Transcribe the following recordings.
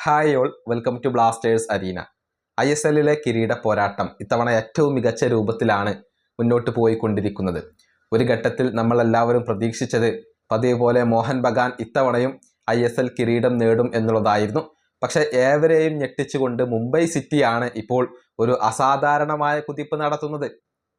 Hi all, welcome to Blasters arena. ISLലെ കിരീട പോരാട്ടം ഇത്തവണ ഏറ്റവും മികച്ച രൂപത്തിലാണ് മുന്നോട്ട് പോയിക്കൊണ്ടിരിക്കുന്നത്. ഒരു ഘട്ടത്തിൽ നമ്മളെല്ലാവരും പ്രതീക്ഷിച്ചത് പതിവ് പോലെ മോഹൻ ബഗാൻ ഇത്തവണയും ISL കിരീടം നേടും എന്നുള്ളതായിരുന്നു. പക്ഷേ ഏവരെയും ഞെട്ടിച്ചുകൊണ്ട് മുംബൈ സിറ്റിയാണ് ഇപ്പോൾ ഒരു അസാധാരണമായ കുതിപ്പ് നടത്തുന്നത്.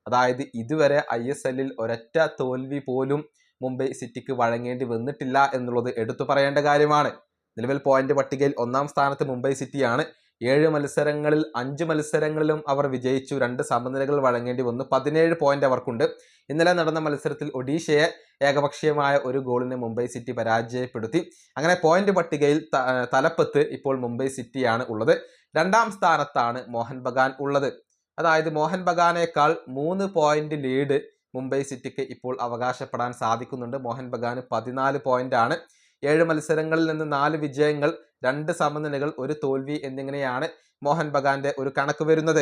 അതായത് ഇതുവരെ ISLൽ ഒരൊറ്റ തോൽവി പോലും മുംബൈ സിറ്റിക്ക് വഴങ്ങേണ്ടി വന്നിട്ടില്ല എന്നുള്ളത് എടുത്തു പറയേണ്ട കാര്യമാണ്. നിലവിൽ പോയിന്റ് പട്ടികയിൽ ഒന്നാം സ്ഥാനത്ത് മുംബൈ സിറ്റിയാണ്. 7 മത്സരങ്ങളിൽ 5 മത്സരങ്ങളിലും അവർ വിജയിച്ചു. 2 സമനിലകൾ വഴങ്ങേണ്ടി വന്നു. 17 പോയിന്റ് അവർക്കുണ്ട്. ഇന്നലെ നടന്ന മത്സരത്തിൽ ഒഡീഷയെ ഏകപക്ഷീയമായ ഒരു ഗോളിന് മുംബൈ സിറ്റി പരാജയപ്പെടുത്തി. അങ്ങനെ പോയിന്റ് പട്ടികയിൽ തലപ്പത്ത് ഇപ്പോൾ മുംബൈ സിറ്റിയാണ് ഉള്ളത്. 2ാം സ്ഥാനത്താണ് മോഹൻ ബഗാൻ ഉള്ളത്. അതായത് മോഹൻ ബഗാനേക്കാൾ 3 പോയിന്റ് ലീഡ് മുംബൈ സിറ്റിക്ക് ഇപ്പോൾ അവകാശപ്പെടാൻ സാധിക്കുന്നുണ്ട്. മോഹൻ ബഗാന് 14 പോയിന്റ് ആണ്. 7 മത്സരങ്ങളിൽ നിന്ന് 4 വിജയങ്ങൾ, 2 സമനിലകൾ, 1 തോൽവി എന്നിങ്ങനെയാണ് മോഹൻ ബഗാന്റെ ഒരു കണക്ക് വരുന്നത്.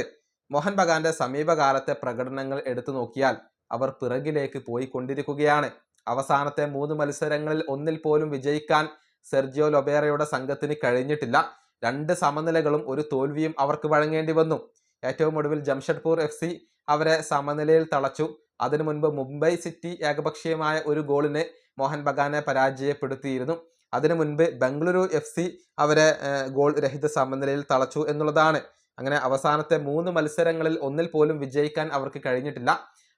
മോഹൻ ബഗാന്റെ സമീപകാലത്തെ പ്രകടനങ്ങൾ എടുത്തു നോക്കിയാൽ അവർ പിറകിലേക്ക് പോയിക്കൊണ്ടിരിക്കുകയാണ്. അവസാനത്തെ 3 മത്സരങ്ങളിൽ ഒന്നിൽ പോലും വിജയിക്കാൻ സെർജിയോ ലൊബേറയുടെ സംഘത്തിന് കഴിഞ്ഞിട്ടില്ല. 2 സമനിലകളും 1 തോൽവിയും അവർക്ക് വഴങ്ങേണ്ടി വന്നു. ഏറ്റവും ഒടുവിൽ ജംഷഡ്പൂർ FC അവരെ സമനിലയിൽ തളച്ചു. അതിനു മുൻപ് മുംബൈ സിറ്റി ഏകപക്ഷീയമായ ഒരു ഗോളിന് മോഹൻ ബഗാനെ പരാജയപ്പെടുത്തിയിരുന്നു. അതിനു മുൻപ് ബംഗളൂരു FC അവരെ ഗോൾ രഹിത സമനിലയിൽ തളച്ചു എന്നുള്ളതാണ്. അങ്ങനെ അവസാനത്തെ 3 മത്സരങ്ങളിൽ ഒന്നിൽ പോലും വിജയിക്കാൻ അവർക്ക് കഴിഞ്ഞിട്ടില്ല.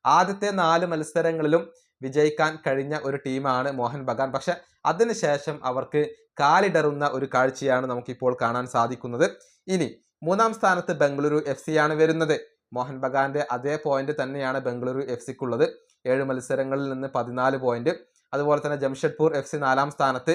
ആദ്യത്തെ 4 മത്സരങ്ങളിലും വിജയിക്കാൻ കഴിഞ്ഞ ഒരു ടീമാണ് മോഹൻ ബഗാൻ. പക്ഷെ അതിനുശേഷം അവർക്ക് കാലിടറുന്ന ഒരു കാഴ്ചയാണ് നമുക്കിപ്പോൾ കാണാൻ സാധിക്കുന്നത്. ഇനി 3ാം സ്ഥാനത്ത് ബംഗളൂരു FC ആണ് വരുന്നത്. മോഹൻ ബഗാന്റെ അതേ പോയിന്റ് തന്നെയാണ് ബംഗളൂരു FCക്കുള്ളത്. 7 മത്സരങ്ങളിൽ നിന്ന് 14 പോയിന്റ്. അതുപോലെ തന്നെ ജംഷഡ്പൂർ FC 4ാം സ്ഥാനത്ത്.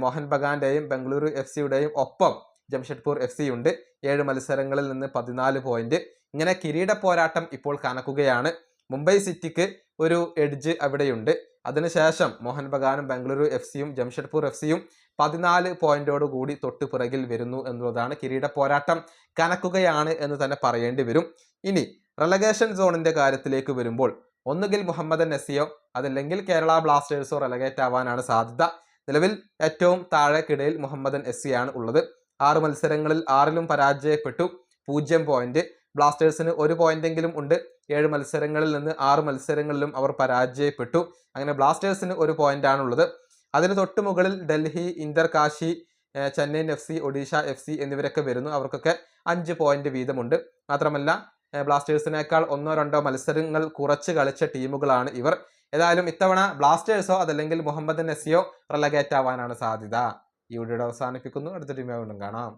മോഹൻ ബഗാന്റെയും ബംഗളൂരു FCയുടെയും ഒപ്പം ജംഷഡ്പൂർ FC ഉണ്ട്. 7 മത്സരങ്ങളിൽ നിന്ന് 14 പോയിന്റ്. ഇങ്ങനെ കിരീട പോരാട്ടം ഇപ്പോൾ കനക്കുകയാണ്. മുംബൈ സിറ്റിക്ക് ഒരു എഡ്ജ് അവിടെയുണ്ട്. അതിനുശേഷം മോഹൻ ബഗാനും ബംഗളൂരു FCയും ജംഷഡ്പൂർ FCയും 14 പോയിന്റോട് കൂടി തൊട്ട് പിറകിൽ വരുന്നു എന്നുള്ളതാണ്. കിരീട പോരാട്ടം കനക്കുകയാണ് എന്ന് തന്നെ പറയേണ്ടി വരും. ഇനി റെലഗേഷൻ സോണിന്റെ കാര്യത്തിലേക്ക് വരുമ്പോൾ ഒന്നുകിൽ മുഹമ്മദൻ നസിയോ അതല്ലെങ്കിൽ കേരള ബ്ലാസ്റ്റേഴ്സോ റെലഗേറ്റ് ആവാനാണ് സാധ്യത. നിലവിൽ ഏറ്റവും താഴെക്കിടയിൽ മുഹമ്മദൻ SC ആണ് ഉള്ളത്. 6 മത്സരങ്ങളിൽ 6ലും പരാജയപ്പെട്ടു, 0 പോയിന്റ്. ബ്ലാസ്റ്റേഴ്സിന് 1 പോയിന്റെങ്കിലും ഉണ്ട്. 7 മത്സരങ്ങളിൽ നിന്ന് 6 മത്സരങ്ങളിലും അവർ പരാജയപ്പെട്ടു. അങ്ങനെ ബ്ലാസ്റ്റേഴ്സിന് 1 പോയിന്റ് ആണുള്ളത്. അതിന് തൊട്ട് മുകളിൽ Delhi, Inter Kashi, Chennaiyin FC, Odisha FC എന്നിവരൊക്കെ വരുന്നു. അവർക്കൊക്കെ 5 പോയിന്റ് വീതമുണ്ട്. മാത്രമല്ല ബ്ലാസ്റ്റേഴ്സിനേക്കാൾ 1-2 മത്സരങ്ങൾ കുറച്ച് കളിച്ച ടീമുകളാണ് ഇവർ. ഏതായാലും ഇത്തവണ ബ്ലാസ്റ്റേഴ്സോ അതല്ലെങ്കിൽ മുഹമ്മദൻ നസിയോ റെലഗേറ്റ് ആവാനാണ് സാധ്യത. ഈ വീഡിയോ അവസാനിപ്പിക്കുന്നു. അടുത്ത ടീം വീണ്ടും കാണാം.